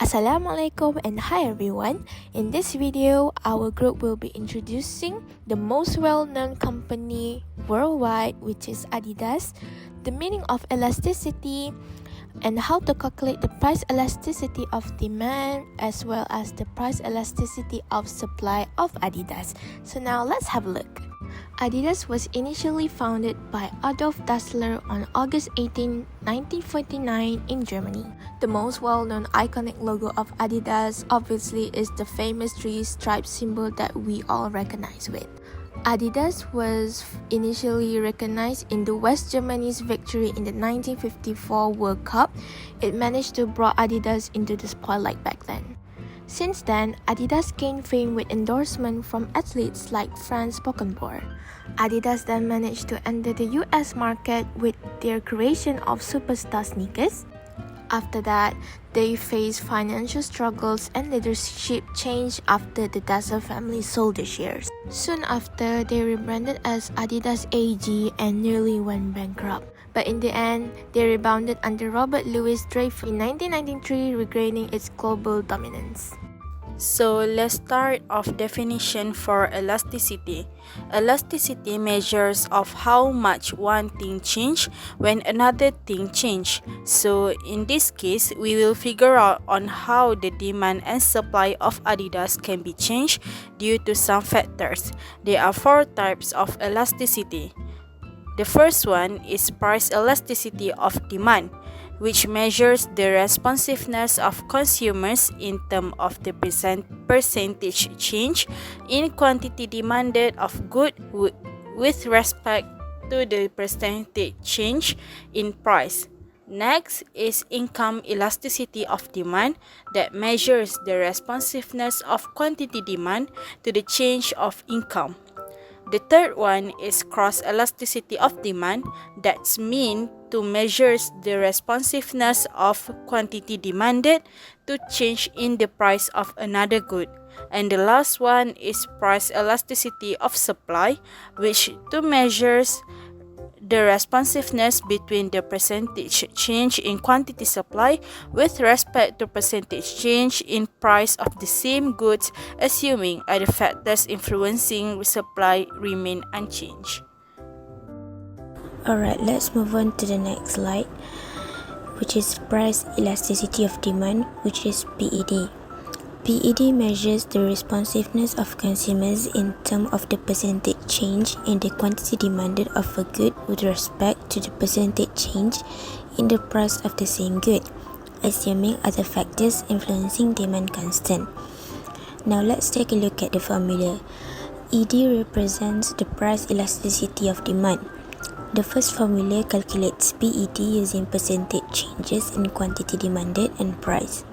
Assalamualaikum and hi everyone. In this video, our group will be introducing the most well-known company worldwide, which is Adidas, the meaning of elasticity, and how to calculate the price elasticity of demand as well as the price elasticity of supply of Adidas. So now let's have a look. Adidas was initially founded by Adolf Dassler on August 18, 1949 in Germany. The most well-known iconic logo of Adidas obviously is the famous three-stripe symbol that we all recognize with. Adidas was initially recognized in the West Germany's victory in the 1954 World Cup. It managed to bring Adidas into the spotlight back then. Since then, Adidas gained fame with endorsement from athletes like Franz Beckenbauer. Adidas then managed to enter the US market with their creation of Superstar sneakers. After that, they faced financial struggles and leadership change after the Dassler family sold their shares. Soon after, they rebranded as Adidas AG and nearly went bankrupt. But in the end, they rebounded under Robert Louis Dreyfus in 1993, regaining its global dominance. So let's start off definition for elasticity. Elasticity measures of how much one thing change when another thing change. So in this case, we will figure out on how the demand and supply of Adidas can be changed due to some factors. There are 4 types of elasticity. The first one is price elasticity of demand, which measures the responsiveness of consumers in terms of the percentage change in quantity demanded of goods with respect to the percentage change in price. Next is income elasticity of demand that measures the responsiveness of quantity demand to the change of income. The third one is cross elasticity of demand, that's mean to measures the responsiveness of quantity demanded to change in the price of another good. And the last one is price elasticity of supply, which to measures the responsiveness between the percentage change in quantity supply with respect to percentage change in price of the same goods, assuming other factors influencing supply remain unchanged. Alright, let's move on to the next slide, which is price elasticity of demand, which is PED. PED measures the responsiveness of consumers in terms of the percentage change in the quantity demanded of a good with respect to the percentage change in the price of the same good, assuming other factors influencing demand constant. Now let's take a look at the formula. ED represents the price elasticity of demand. The first formula calculates PED using percentage changes in quantity demanded and price.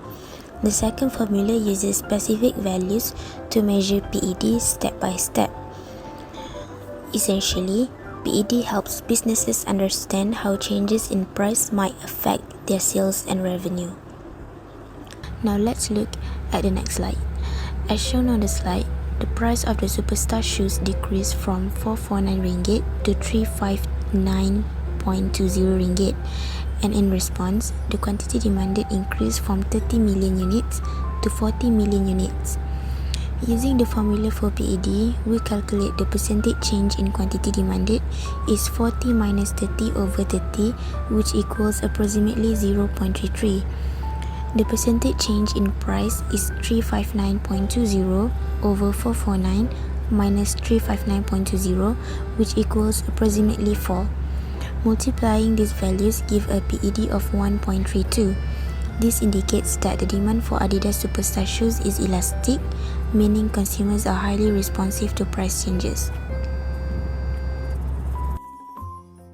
The second formula uses specific values to measure PED step by step. Essentially, PED helps businesses understand how changes in price might affect their sales and revenue. Now let's look at the next slide. As shown on the slide, the price of the Superstar shoes decreased from 449 ringgit to 359.20 ringgit. And in response, the quantity demanded increased from 30 million units to 40 million units. Using the formula for PED, we calculate the percentage change in quantity demanded is 40 minus 30 over 30, which equals approximately 0.33. The percentage change in price is 359.20 over 449 minus 359.20, which equals approximately 4. Multiplying these values give a PED of 1.32. This indicates that the demand for Adidas Superstar shoes is elastic, meaning consumers are highly responsive to price changes.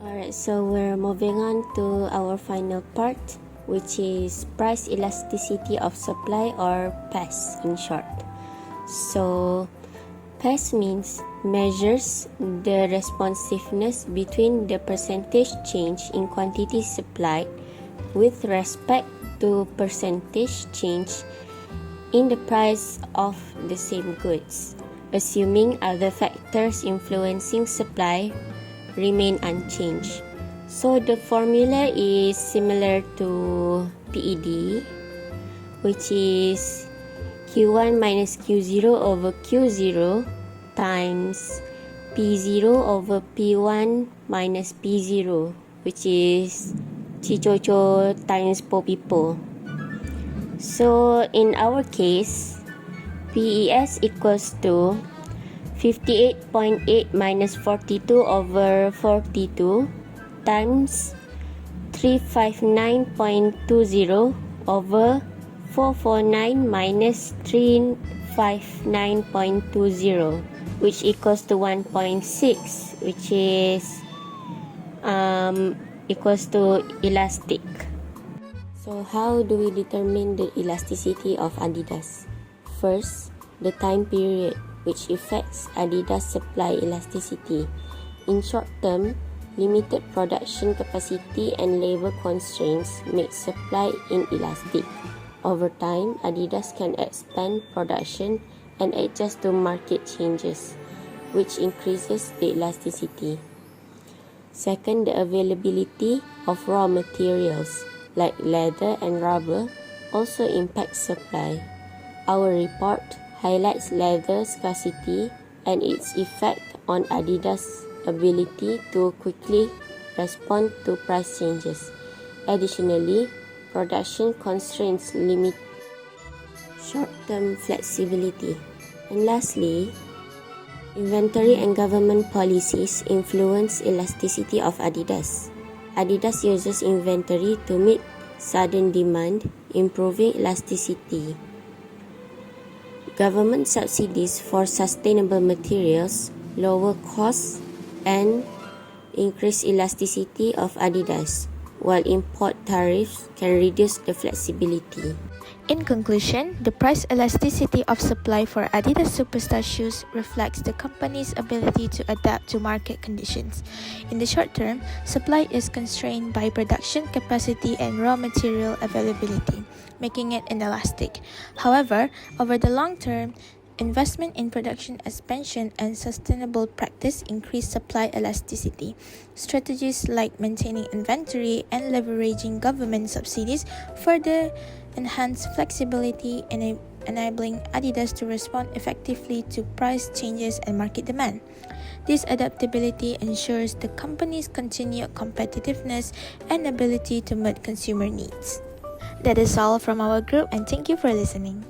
Alright, so we're moving on to our final part, which is price elasticity of supply, or PES in short. So PES means measures the responsiveness between the percentage change in quantity supplied with respect to percentage change in the price of the same goods, assuming other factors influencing supply remain unchanged. So the formula is similar to PED, which is Q1 minus Q0 over Q0 times P0 over P1 minus P0, which is Cicoco times Popipo. So in our case, PES equals to 58.8 minus 42 over 42 times 359.20 over 449 minus 359.20, which equals to 1.6, which is equals to elastic. So how do we determine the elasticity of Adidas? First, the time period, which affects Adidas supply elasticity. In short term, limited production capacity and labor constraints make supply inelastic. Over time, Adidas can expand production and adjust to market changes, which increases the elasticity. Second, the availability of raw materials like leather and rubber also impacts supply. Our report highlights leather scarcity and its effect on Adidas' ability to quickly respond to price changes. Additionally, production constraints limit short-term flexibility. And lastly, inventory and government policies influence elasticity of Adidas. Adidas uses inventory to meet sudden demand, improving elasticity. Government subsidies for sustainable materials lower costs and increase elasticity of Adidas, while import tariffs can reduce the flexibility. In conclusion, the price elasticity of supply for Adidas Superstar shoes reflects the company's ability to adapt to market conditions. In the short term, supply is constrained by production capacity and raw material availability, making it inelastic. However, over the long term, investment in production expansion and sustainable practice increase supply elasticity. Strategies like maintaining inventory and leveraging government subsidies further enhance flexibility, enabling Adidas to respond effectively to price changes and market demand. This adaptability ensures the company's continued competitiveness and ability to meet consumer needs. That is all from our group, and thank you for listening.